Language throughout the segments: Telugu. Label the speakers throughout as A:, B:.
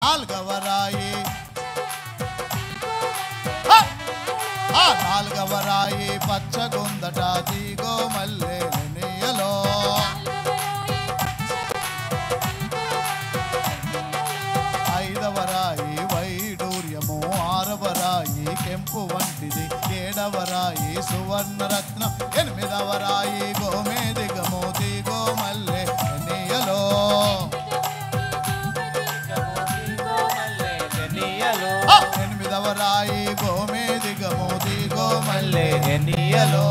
A: నాలుగవ రాయి ఆ నాలుగవ రాయి పచ్చగుందట తీగో మల్లె నీయలో ఐదవ రాయి వైడూర్యము ఆరవ రాయి కెంపు వంటిది ఏడవ రాయి సువర్ణరత్నం ఎనిమిదవ రాయి గోమేదిగము తీగో మల్లె నీయలో ఎనిమిదవ రాయి గోమేదిగము తీగో మల్లె నీయలో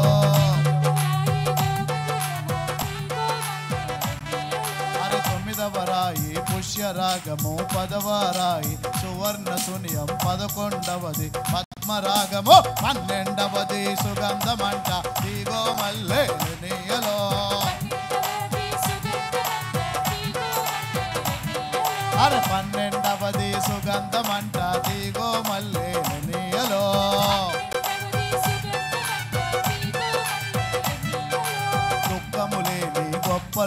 A: రాయి పుష్యరాగము పదవ రాయి సువర్ణ శూన్యం 11వది పద్మరాగము 12వది సుగంధమంట తీగో మల్లె నీయలో అరే 12వది సుగంధమంట తీగో మల్లె నీయలో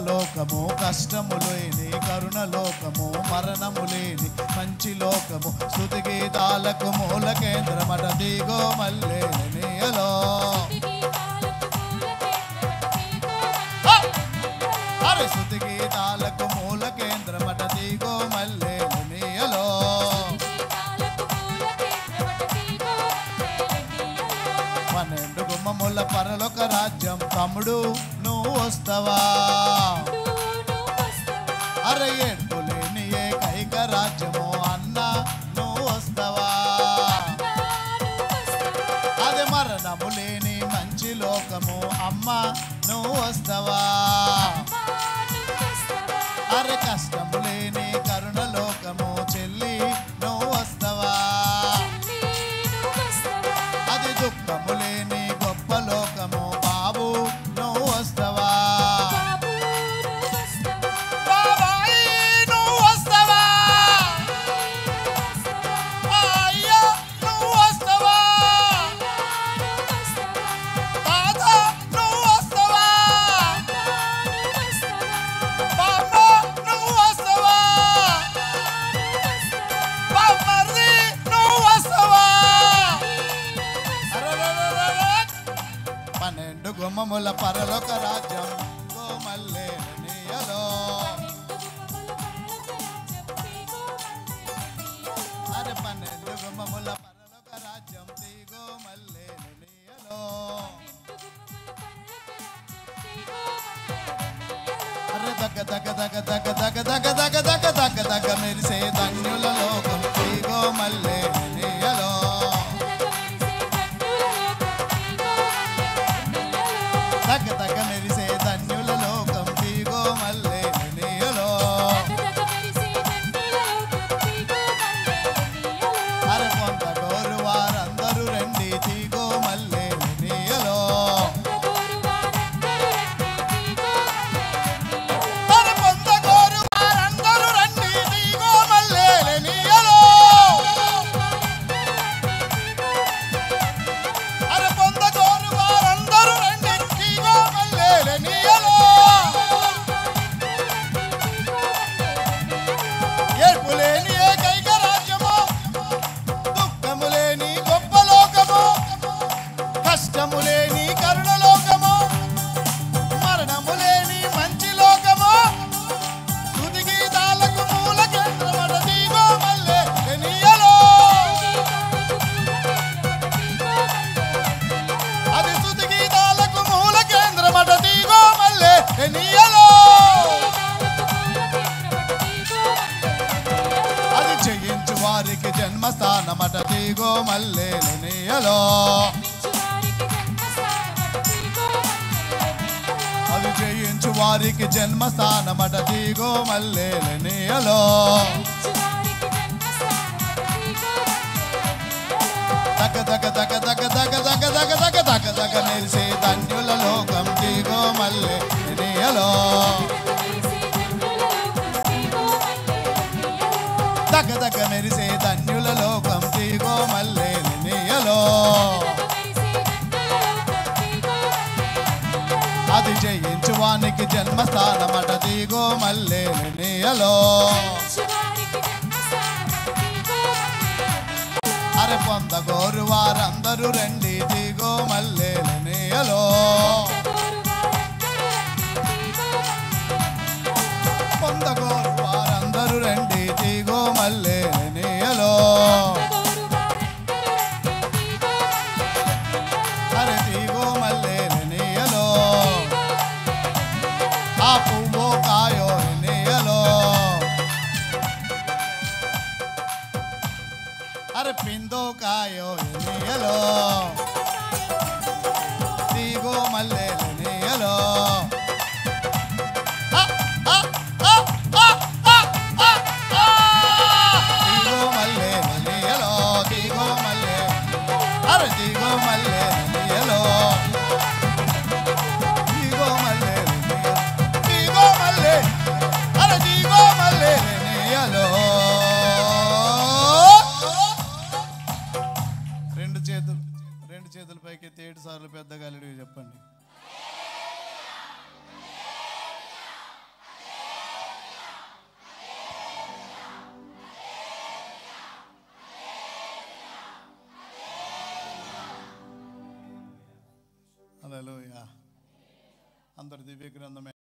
A: లోకము కష్టము లేని కరుణ లోకము మరణము లేని మంచి లోకము స్తుతి గీతాలకు మూల కేంద్రమట తీగో మల్లె నీయలో అరే స్తుతి గీతాలకు మూల కేంద్రమట తీగో మల్లె నీయలో 12 గుమ్మముల పరలోక రాజ్యం తమ్ముడు నువ్వు వస్తావా అరే ఏడుపులేని ఏకైక రాజ్యము అన్న నువ్వు వస్తావా అదే మరణము లేని మంచి లోకము అమ్మ నువ్వు వస్తావా అరే కష్టము లేని కరుణ లోకము చెల్లి నువ్వు వస్తావా అది దుఃఖము లేని గొప్ప లోకము బాబు నువ్వు వస్తావా గుమ్మముల పరలోక రాజ్యం తీగో మల్లె నీయలో అరే 12 గుమ్మముల పరలోక రాజ్యం తీగో మల్లె నీయలో అరే దగ దగ దగ దగ దగ దగ దగ దగ దగ దగ మెరిసే ధన్యుల లోకం తీగో మల్లె నీయలో దగ దగ మెరిసే ధన్యుల లోకం తీగో మల్లె నీయలో అరే పొందగోరు వారందరూ రండి తీగో మల్లె నీయలో అరే పొందగోరు వారందరూ రండి తీగో మల్లె నీయలో అరే పొందగోరు వారందరూ రండి తీగో మల్లె నీయలో ఏర్పులేని ఏకైక రాజ్యము దుఃఖము లేని గొప్ప లోకము కష్టము లేని కరుణ లోకము మరణము లేని మంచి లోకము స్తుతి గీతాలకు మూల కేంద్రమట తీగో మల్లె నీయలో అది స్తుతి గీతాలకు మూల కేంద్రమట తీగో మల్లె నీయలో అది జయించు వారికి జన్మస్థానమట తీగో మల్లె నీయలో అది జయించు వారికి జన్మస్థానమట తీగో మల్లె నీయలో దగ దగ దగ దగ దగ దగ దగ దగ దగ దగ మెరిసే ధన్యుల లోకం తీగో మల్లె నీయలో దగ దగ మెరిసే ధన్యుల లోకం తీగో మల్లె నీయలో అది జయించు వానికి జన్మస్థానమట తీగో మల్లె నీయలో పొందగోరు వారందరూ రండి దిగో మల్లెలనేయలో పొందగోరు వారందరూ రండి దిగో మల్లెలనేయలో అరే దిగో మల్లెలనేయలో ఆ పువ్వో కాయో ఎనేయలో అరే పిందో కాయో ఎనేయలో దిగో మల్లెలనేయలో దిగో మల్లెలనేయలో దిగో మల్లె అరే దిగో మల్లెలనేయలో దిగో మల్లెలనేయలో దిగో మల్లె అరే దిగో మల్లెలనేయలో రెండు చేతుల పైకి 7 సార్లు పెద్దగా హల్లెలూయా చెప్పండి. హల్లెలూయా. అందరు దివ్య గ్రంథమే